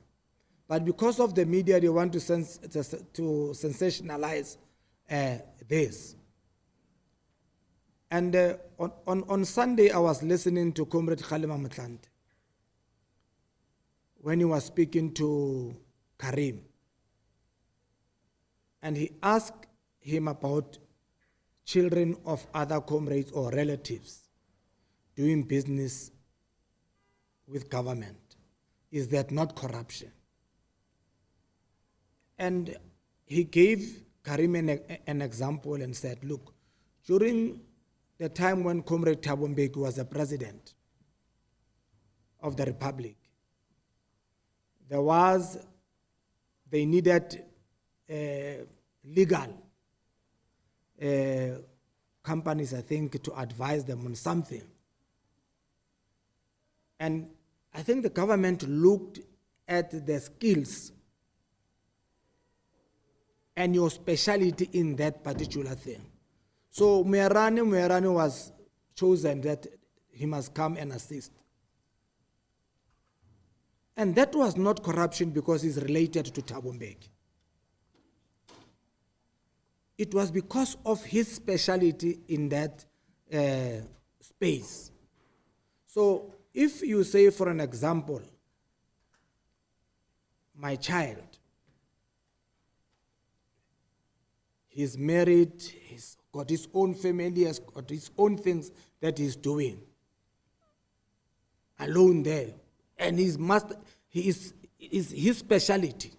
But because of the media, they want to sensationalize this. And on Sunday, I was listening to Comrade Khalima Mtlante when he was speaking to Karim. And he asked him about children of other comrades or relatives doing business with government. Is that not corruption? And he gave Karim an example and said, look, during the time when Comrade Thabo Mbeki was the president of the Republic, they needed legal companies, I think, to advise them on something. And I think the government looked at the skills and your speciality in that particular thing. So Muerane was chosen that he must come and assist. And that was not corruption because he's related to Thabo Mbeki. It was because of his speciality in that space. So if you say, for an example, my child, he's married, he's got his own family, has got his own things that he's doing, alone there, and is his speciality.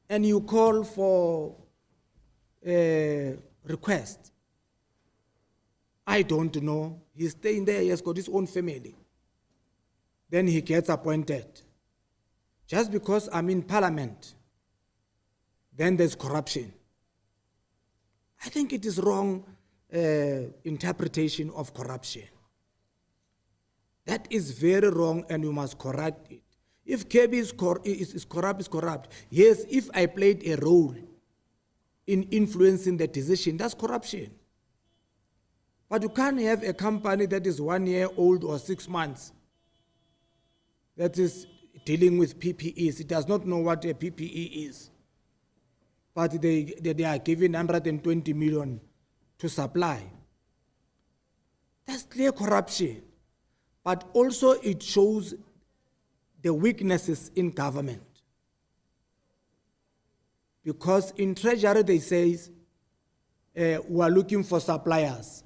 And you call for a request. I don't know. He's staying there, he has got his own family. Then he gets appointed. Just because I'm in parliament then there's corruption. I think it is wrong interpretation of corruption. That is very wrong, and we must correct it. If KB is corrupt, is corrupt. Yes, if I played a role in influencing the decision, that's corruption. But you can't have a company that is 1 year old or 6 months that is dealing with PPEs. It does not know what a PPE is. But they are given 120 million to supply. That's clear corruption. But also it shows the weaknesses in government. Because in Treasury they say, we are looking for suppliers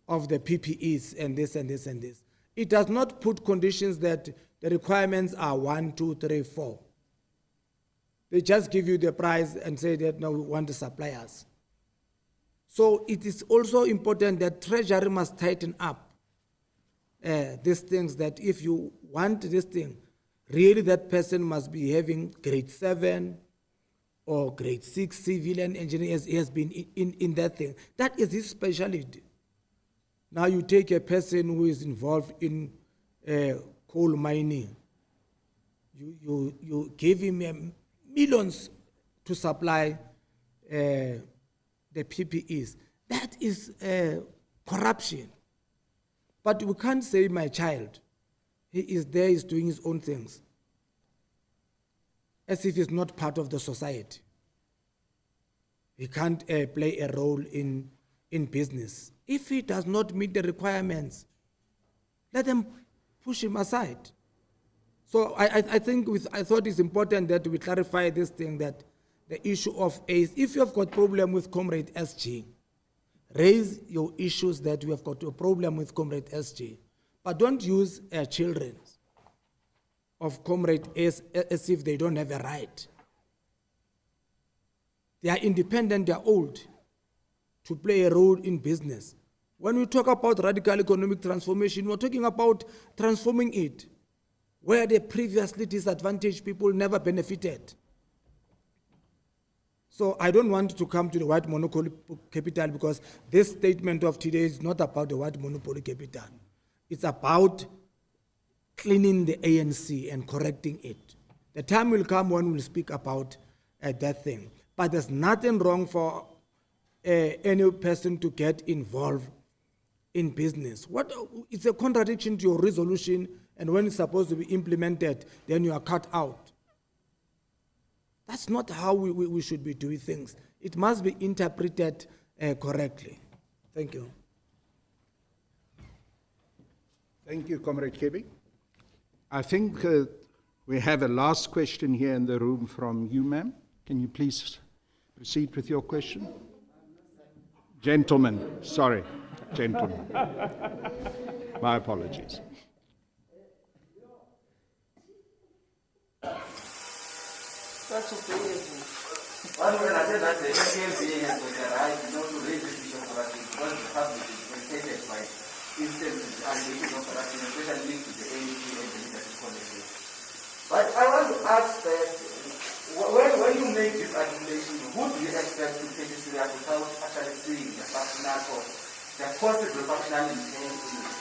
of the PPEs and this and this and this. It does not put conditions that the requirements are 1, 2, 3, 4. They just give you the price and say that, no, we want the suppliers. So it is also important that Treasury must tighten up these things, that if you want this thing, really that person must be having grade 7 or grade 6 civilian engineer. He has been in that thing. That is his specialty. Now you take a person who is involved in coal mining. You give him millions to supply the PPEs. That is corruption. But we can't say my child, he is there, he's doing his own things, as if he's not part of the society. He can't play a role in business. If he does not meet the requirements, let them push him aside. So I thought it's important that we clarify this thing, that the issue of AIDS, if you have got problem with Comrade SG, raise your issues that we have got a problem with Comrade SG. But don't use children of Comrade as if they don't have a right. They are independent, they are old to play a role in business. When we talk about radical economic transformation, we're talking about transforming it, where the previously disadvantaged people never benefited. So I don't want to come to the white monopoly capital, because this statement of today is not about the white monopoly capital. It's about cleaning the ANC and correcting it. The time will come when we'll speak about that thing. But there's nothing wrong for any person to get involved in business. It's a contradiction to your resolution, and when it's supposed to be implemented, then you are cut out. That's not how we should be doing things. It must be interpreted correctly. Thank you. Thank you, Comrade Kebe. I think we have a last question here in the room from you, ma'am. Can you please proceed with your question? Gentlemen, sorry, gentlemen. My apologies. That's okay. One when I said that the MKMVA has got the right to raise this issue of corruption, because the public is irritated by instances and issues of corruption, especially linked to the ANC and the leadership policy. But I want to ask first, when you make this accusation, who do you expect to take it serious without actually seeing the functional or the possible functional intent in it?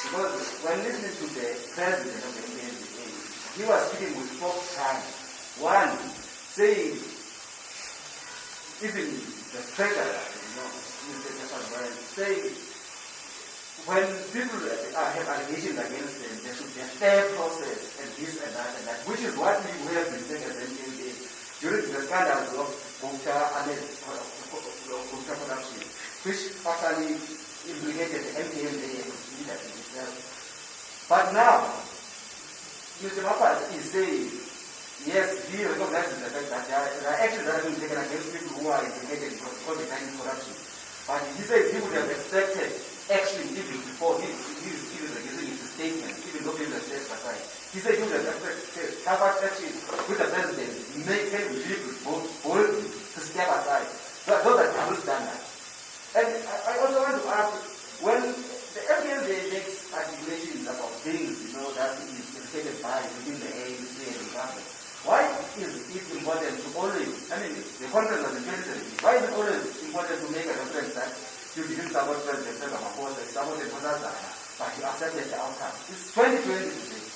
Because when listening to the president of the MKMVA, he was speaking with folk time. One, saying, even the treasurer, saying, when people have allegations against them, there should be a fair process and this and that, which is what we have been saying as MKMVA during the scandals of Gupta corruption, which actually implicated the MKMVA leadership itself. But now, Mr. Mapas is saying, yes, he recognizes the fact that there are actions that have been taken against people who are implicated in COVID-19 corruption. But he says he would have expected action even before he is releasing his statement, even though people have said aside. He said he would have expected covered action with the president, making people boldly to step aside. So those are double standards. And I also want to ask, when the MKMVA makes articulations about things, that is irritated by within the ANC and the government, why is it important to only you accepted the outcome. It's 2020 today.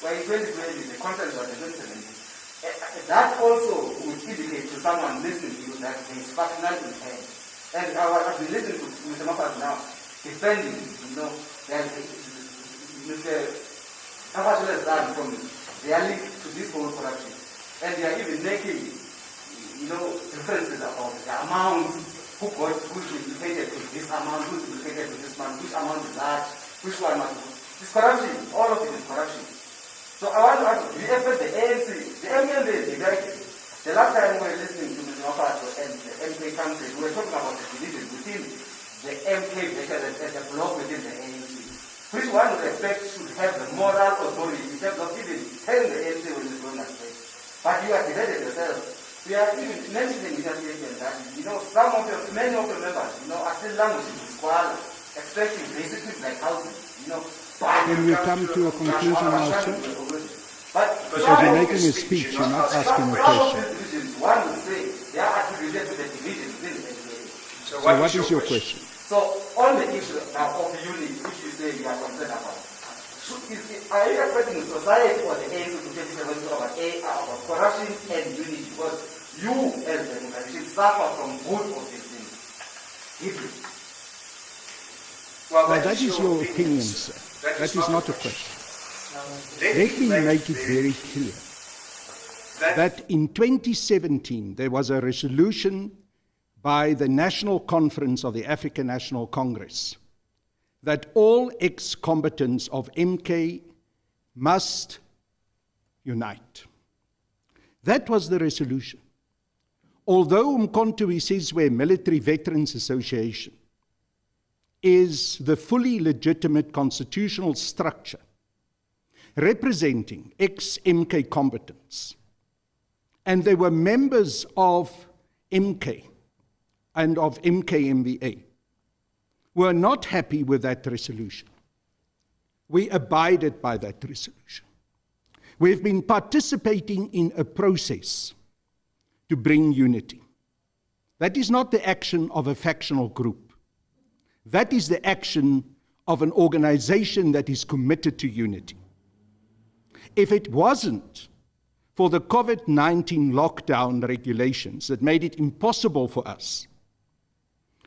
Where in 2020, the conference was in 2017. That also would indicate to someone listening to you that there is personal intent. And I've been listening to Mr. Mapas now, defending, that Mr. Mapas has done from their link to this whole corruption. And they are even making, references about the amounts, who should be paid to this amount, who should be paid to this amount, which amount is large, which one must be. It's corruption. All of it is corruption. So I want to ask, do you expect the ANC, the MKMVA is divided. The last time we were listening to Mr. Mapato and the MK country, we were talking about the division within the MK veterans and the bloc within the ANC. Which one would expect should have the moral authority in terms of even telling the ANC when it's going astray? But you are divided yourself. We are even mentioning in that statement that, many of your members, are still languishing in squalor, expecting basic things like housing, Can we come to a conclusion now, sir? But because you're making a speech, you're not asking a question. One would say they are attributed to the division within the NPA. So what is your question? So on the issue now of the unity, which you say you are concerned about, are you expecting society or the ANC to take about corruption and unity? Because you, as the organization, suffer from both of these things deeply. Well, that is your opinion, sir. That is not a question. Let me make it very clear that in 2017 there was a resolution by the National Conference of the African National Congress that all ex-combatants of MK must unite. That was the resolution. Although UMKHONTO SIZWE Military Veterans Association is the fully legitimate constitutional structure representing ex-MK combatants, and they were members of MK and of MKMVA, were not happy with that resolution. We abided by that resolution. We've been participating in a process to bring unity. That is not the action of a factional group. That is the action of an organization that is committed to unity. If it wasn't for the COVID-19 lockdown regulations that made it impossible for us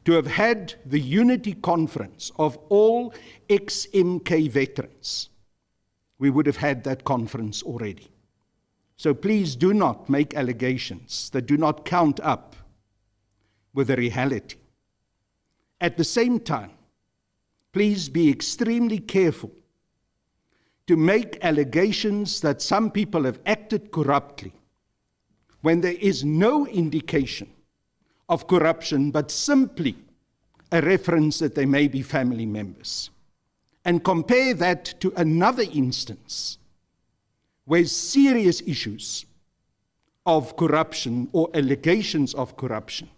to have had the unity conference of all ex-MK veterans, we would have had that conference already. So please do not make allegations that do not count up with the reality. At the same time, please be extremely careful to make allegations that some people have acted corruptly when there is no indication of corruption, but simply a reference that they may be family members. And compare that to another instance where serious issues of corruption or allegations of corruption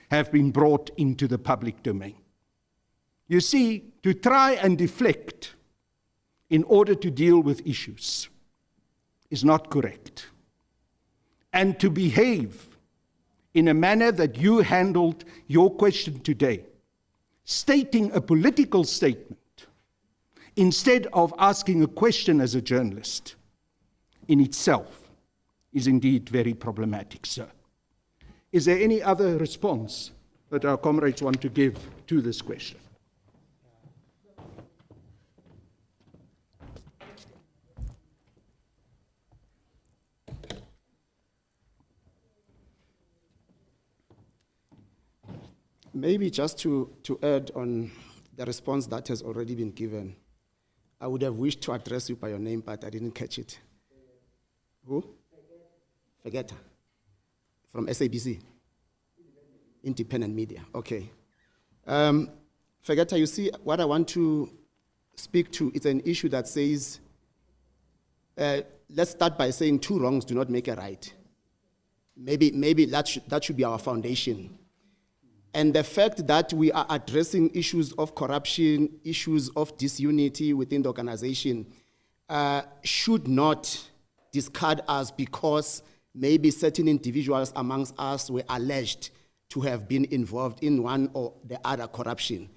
have been brought into the public domain. You see, to try and deflect in order to deal with issues is not correct. And to behave in a manner that you handled your question today, stating a political statement instead of asking a question as a journalist, in itself is indeed very problematic, sir. Is there any other response that our comrades want to give to this question? Maybe just to add on the response that has already been given, I would have wished to address you by your name, but I didn't catch it. Who? Fegeta. From SABC? Independent Media, okay. Fegeta, you see, what I want to speak to is an issue that says, let's start by saying 2 wrongs do not make a right. Maybe that should be our foundation. And the fact that we are addressing issues of corruption, issues of disunity within the organization, should not discard us because maybe certain individuals amongst us were alleged to have been involved in one or the other corruption.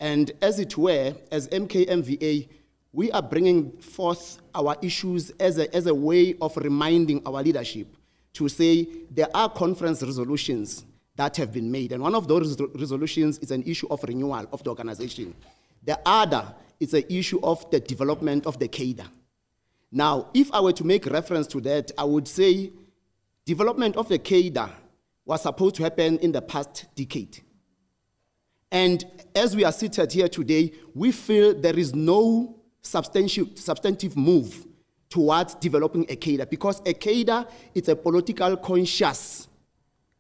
And as it were, as MKMVA, we are bringing forth our issues as a way of reminding our leadership to say there are conference resolutions that have been made. And one of those resolutions is an issue of renewal of the organization. The other is an issue of the development of the cadre. Now, if I were to make reference to that, I would say development of the cadre was supposed to happen in the past decade. And as we are seated here today, we feel there is no substantive move towards developing a cadre, because a cadre is a political conscious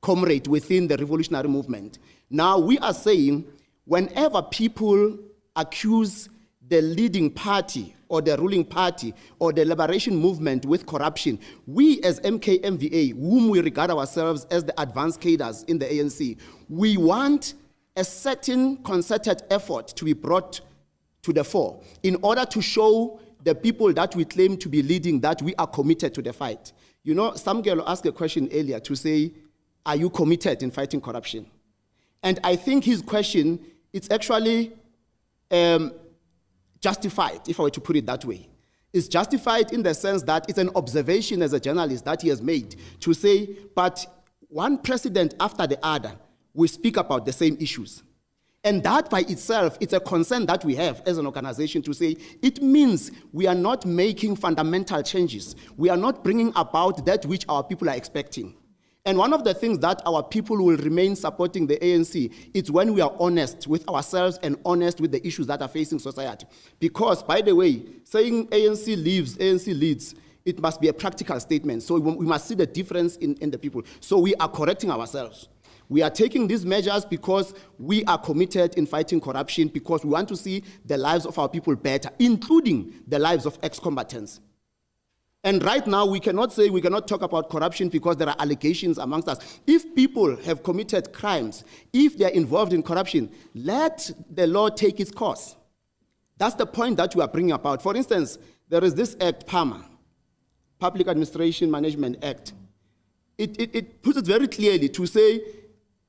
comrade within the revolutionary movement. Now, we are saying whenever people accuse the leading party or the ruling party or the liberation movement with corruption, we as MKMVA, whom we regard ourselves as the advanced cadres in the ANC, we want a certain concerted effort to be brought to the fore in order to show the people that we claim to be leading that we are committed to the fight. You know, some girl asked a question earlier to say, are you committed in fighting corruption? And I think his question, it's actually justified, if I were to put it that way. It's justified in the sense that it's an observation as a journalist that he has made to say, but one president after the other will speak about the same issues. And that by itself, it's a concern that we have as an organization to say, it means we are not making fundamental changes. We are not bringing about that which our people are expecting. And one of the things that our people will remain supporting the ANC is when we are honest with ourselves and honest with the issues that are facing society. Because, by the way, saying ANC leaves, ANC leads, it must be a practical statement. So we must see the difference in the people. So we are correcting ourselves. We are taking these measures because we are committed in fighting corruption, because we want to see the lives of our people better, including the lives of ex-combatants. And right now, we cannot talk about corruption because there are allegations amongst us. If people have committed crimes, if they are involved in corruption, let the law take its course. That's the point that we are bringing about. For instance, there is this act, PAMA, Public Administration Management Act. It puts it very clearly to say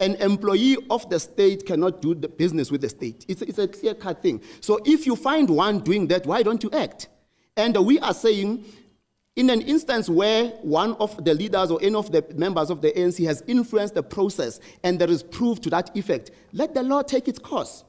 an employee of the state cannot do the business with the state. It's a clear-cut thing. So if you find one doing that, why don't you act? And we are saying, in an instance where one of the leaders or any of the members of the ANC has influenced the process and there is proof to that effect, let the law take its course.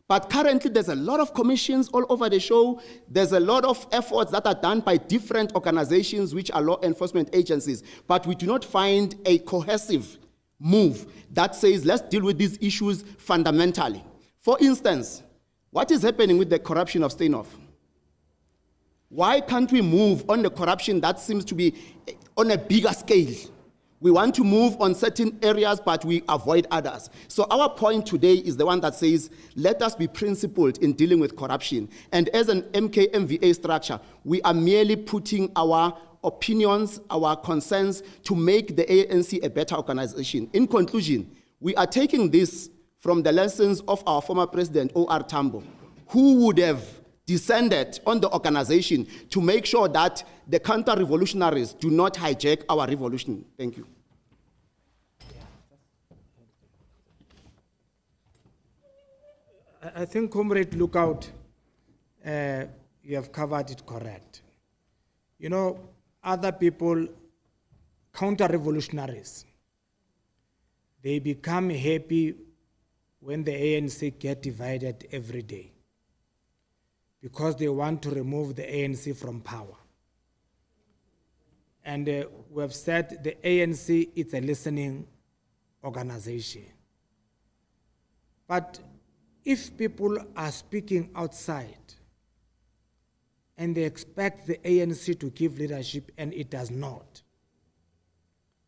But currently, there's a lot of commissions all over the show. There's a lot of efforts that are done by different organizations which are law enforcement agencies. But we do not find a cohesive move that says, let's deal with these issues fundamentally. For instance, what is happening with the corruption of Steinhoff? Why can't we move on the corruption that seems to be on a bigger scale? We want to move on certain areas, but we avoid others. So our point today is the one that says, let us be principled in dealing with corruption. And as an MKMVA structure, we are merely putting our opinions, our concerns to make the ANC a better organization. In conclusion, we are taking this from the lessons of our former president, O.R. Tambo, who would have descended on the organization to make sure that the counter-revolutionaries do not hijack our revolution. Thank you. I think, Comrade Lookout, you have covered it correct. You know, other people, counter-revolutionaries, they become happy when the ANC get divided every day, because they want to remove the ANC from power. And we have said the ANC is a listening organization. But if people are speaking outside and they expect the ANC to give leadership and it does not,